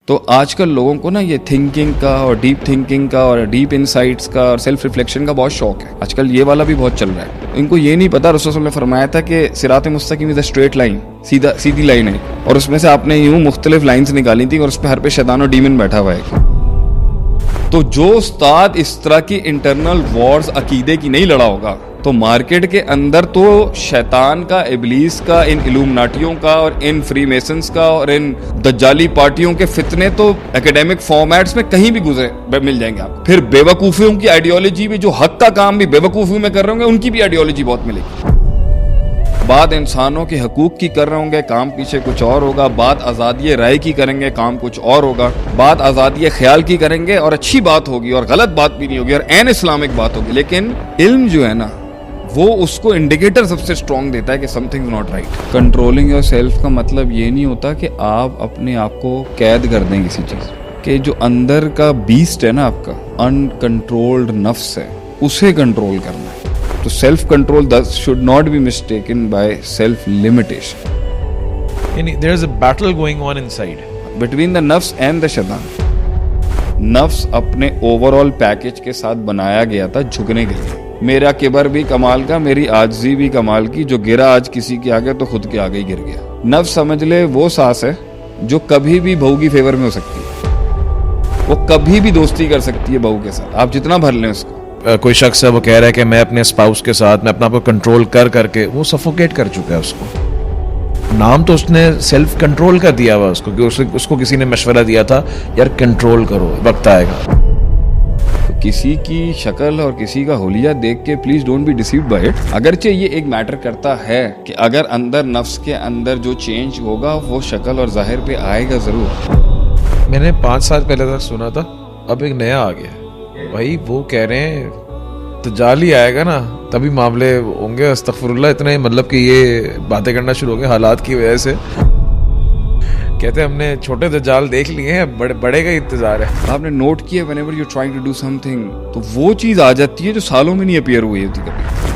तो आजकल लोगों को ना ये थिंकिंग का और डीप थिंकिंग का और डीप इनसाइट्स का और सेल्फ रिफ्लेक्शन का बहुत शौक है। आजकल ये वाला भी बहुत चल रहा है। इनको ये नहीं पता, रसूल सल्लल्लाहु अलैहि वसल्लम ने फरमाया था कि सिरात मुस्तकीम इज अ स्ट्रेट लाइन, सीधी लाइन है, और उसमें से आपने यूं मुख्तलिफ लाइंस निकाली थी और उस पर हर पे शैतान और डीमन बैठा हुआ है। तो जो उस्ताद इस तरह की इंटरनल वॉर्स अकीदे की नहीं लड़ा होगा, तो मार्केट के अंदर तो शैतान का, इबलीस का, इन इल्यूमिनाटियों का और इन फ्रीमेसन्स का और इन दज्जाली पार्टियों के फितने तो एकेडमिक फॉर्मेट्स में कहीं भी गुजरे मिल जाएंगे आपको। फिर बेवकूफियों की आइडियोलॉजी भी, जो हक का काम भी बेवकूफियों में कर रहे होंगे, उनकी भी आइडियोलॉजी बहुत मिलेगी। बात इंसानों के हकूक की कर रहे होंगे, काम पीछे कुछ और होगा। बात आज़ादी राय की करेंगे, काम कुछ और होगा। बात आज़ादी ख्याल की करेंगे और अच्छी बात होगी और गलत बात भी नहीं होगी और एन इस्लामिक बात होगी। लेकिन इल्म जो है ना, वो उसको इंडिकेटर सबसे स्ट्रॉन्ग देता है कि something not right. Controlling your self का मतलब ये नहीं होता कि आप अपने आप को कैद कर दें किसी चीज़ के। जो अंदर का बीस्ट है ना आपका, अनकंट्रोल्ड नफ्स है, उसे कंट्रोल करना है। तो self control thus should not be mistaken by self limitation. There is a battle going on inside between the nafs and the shaitan. नफ्स अपने ओवरऑल पैकेज के साथ बनाया गया था झुकने के लिए। मेरा किबर भी कमाल का, मेरी आजिज़ी भी कमाल की, जो गिरा आज किसी के आगे तो खुद के आगे ही गिर गया। नफ्स समझ ले वो सांस है जो कभी भी बहू की फेवर में हो सकती है। वो कभी भी दोस्ती कर सकती है बहू के साथ, आप जितना भर लें उसको। कोई शख्स है, वो कह रहा है कि मैं अपने स्पाउस के साथ मैं अपना आप को कंट्रोल कर करके वो सफोकेट कर चुका है। उसको नाम तो उसने सेल्फ कंट्रोल का दिया हुआ उसको, कि उसको किसी ने मशवरा दिया था, यार कंट्रोल करो, वक्त आएगा। तो किसी की शक्ल और किसी का हुलिया देख के please don't be deceived by it. अगरचे ये एक मैटर करता है कि अगर अंदर नफ्स के अंदर जो चेंज होगा वो शक्ल और जाहिर पे आएगा जरूर। मैंने 5 साल पहले तक सुना था, अब एक नया आ गया भाई। वो कह रहे हैं दज्जाल ही आएगा ना तभी मामले होंगे। अस्तगफिरुल्लाह, इतने मतलब कि ये बातें करना शुरू हो गए हालात की वजह से। कहते हैं हमने छोटे दज्जाल देख लिए हैं, बड़े का इंतजार है। आपने नोट किया whenever you trying to do something, तो वो चीज आ जाती है जो सालों में नहीं अपीयर हुई होती कभी।